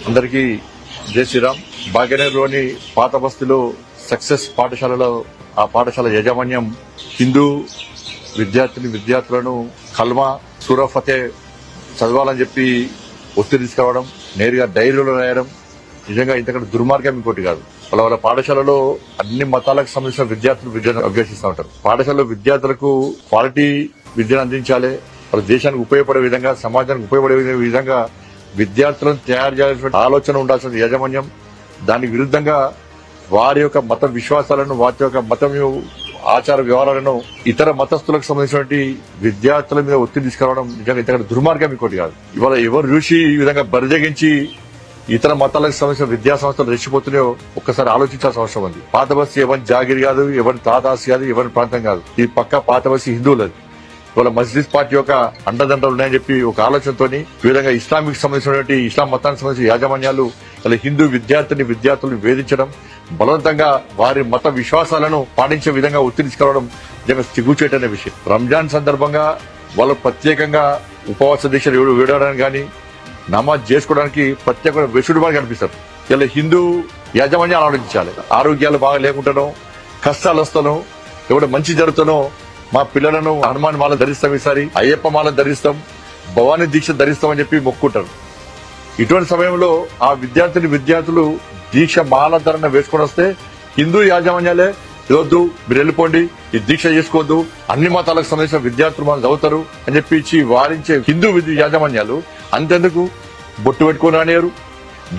అందరికీ జై శ్రీరామ్. భాగ్యనగర్లోని పాత బస్తీలో సక్సెస్ పాఠశాలలో ఆ పాఠశాల యాజమాన్యం హిందూ విద్యార్థులను కల్మా సూరా ఫతే చదవాలని చెప్పి ఒత్తిడి తీసుకురావడం, నేరుగా డైరీలో రాయడం నిజంగా ఇంతకంటే దుర్మార్గం ఇంకోటి కాదు. వాళ్ళ పాఠశాలలో అన్ని మతాలకు సంబంధించిన విద్యను అభ్యసిస్తూ ఉంటారు. పాఠశాలలో విద్యార్థులకు క్వాలిటీ విద్యను అందించాలి, వాళ్ళ దేశానికి ఉపయోగపడే విధంగా, సమాజానికి ఉపయోగపడే విధంగా విద్యార్థులను తయారు చేయాల్సిన ఆలోచన ఉండాల్సిన యాజమాన్యం దానికి విరుద్ధంగా వారి యొక్క మత విశ్వాసాలను, వారి యొక్క మతం ఆచార వ్యవహారాలను ఇతర మతస్థులకు సంబంధించినటువంటి విద్యార్థుల మీద ఒత్తిడి తీసుకురావడం నిజంగా ఇంతకంటే దుర్మార్గం ఇంకోటి కాదు. ఇవాళ ఎవరు చూసి ఈ విధంగా బరిజగించి ఇతర మతాలకు సంబంధించిన విద్యా సంస్థలు రెచ్చిపోతున్నాయో ఒక్కసారి ఆలోచించాల్సిన అవసరం ఉంది. పాత బస్తీ ఎవరి జాగిరి కాదు, ఎవరి తాదాసి కాదు, ఎవరి ప్రాంతం కాదు. ఈ పక్క పాత బస్తీ హిందువులది. ఇవాళ మజ్లిస్ పార్టీ యొక్క అండదండలు ఉన్నాయని చెప్పి ఒక ఆలోచనతో ఈ విధంగా ఇస్లామిక్ సంబంధించినటువంటి ఇస్లాం మతానికి సంబంధించిన యాజమాన్యాలు ఇలా హిందూ విద్యార్థులను వేధించడం, బలవంతంగా వారి మత విశ్వాసాలను పాటించే విధంగా ఒత్తిడి తీసుకురావడం నిజంగా సిగ్గుచేటనే విషయం. రంజాన్ సందర్భంగా వాళ్ళు ప్రత్యేకంగా ఉపవాస దీక్షలు వేయడానికి కానీ నమాజ్ చేసుకోవడానికి ప్రత్యేక వెసులుబాటు కనిపిస్తారు. ఇలా హిందూ యాజమాన్యాలు ఆలోచించాలి. ఆరోగ్యాలు బాగా లేకుండానో, కష్టాలు వస్తానో, ఎవడో మంచి జరుగుతానో మా పిల్లలను హనుమాన్ మాల ధరిస్తాం, ఈసారి అయ్యప్ప మాల ధరిస్తాం, భవానీ దీక్ష ధరిస్తామని చెప్పి మొక్కుంటారు. ఇటువంటి సమయంలో ఆ విద్యార్థులు దీక్ష మాల ధరణ వేసుకొని వస్తే హిందూ యాజమాన్యాలే వద్దు, మీరు వెళ్ళిపోండి, ఈ దీక్ష చేసుకోవద్దు, అన్ని మతాలకు సంబంధించిన విద్యార్థులు మనం చదువుతారు అని చెప్పి ఇచ్చి వారించే హిందూ యాజమాన్యాలు అంతెందుకు బొట్టు పెట్టుకొని రానియరు,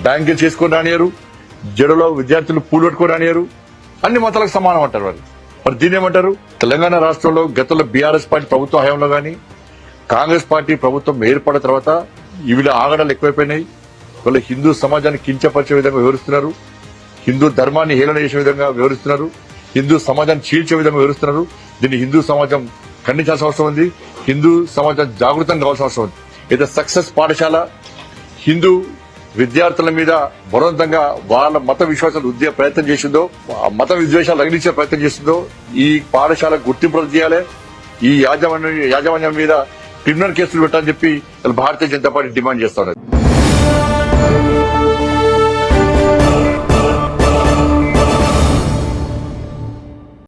బ్యాంకిల్ చేసుకొని రానియరు, జడలో విద్యార్థులు పూలు పెట్టుకొని రానియరు, అన్ని మతాలకు సమానం అంటారు వారు. మరి దీని ఏమంటారు? తెలంగాణ రాష్ట్రంలో గతంలో బీఆర్ఎస్ పార్టీ ప్రభుత్వ హయాంలో గానీ, కాంగ్రెస్ పార్టీ ప్రభుత్వం ఏర్పడిన తర్వాత ఇవిడ ఆగడాలు ఎక్కువైపోయినాయి. వాళ్ళు హిందూ సమాజాన్ని కించపరిచే విధంగా వివరిస్తున్నారు, హిందూ ధర్మాన్ని హేళన చేసే విధంగా వివరిస్తున్నారు, హిందూ సమాజాన్ని చీల్చే విధంగా వివరిస్తున్నారు. దీన్ని హిందూ సమాజం ఖండించాల్సిన అవసరం ఉంది, హిందూ సమాజం జాగృతం కావాల్సిన అవసరం ఉంది. అయితే సక్సెస్ పాఠశాల హిందూ విద్యార్థుల మీద బలవంతంగా వాళ్ళ మత విశ్వాసాలు ప్రయత్నం చేసిందో, మత విద్వేషాలు రగిలించే ప్రయత్నం చేసిందో ఈ పాఠశాల గుర్తింపు చేయాలి. ఈ యాజమాన్యం మీద క్రిమినల్ కేసులు పెట్టాలని చెప్పి భారతీయ జనతా పార్టీ డిమాండ్ చేస్తున్నారు.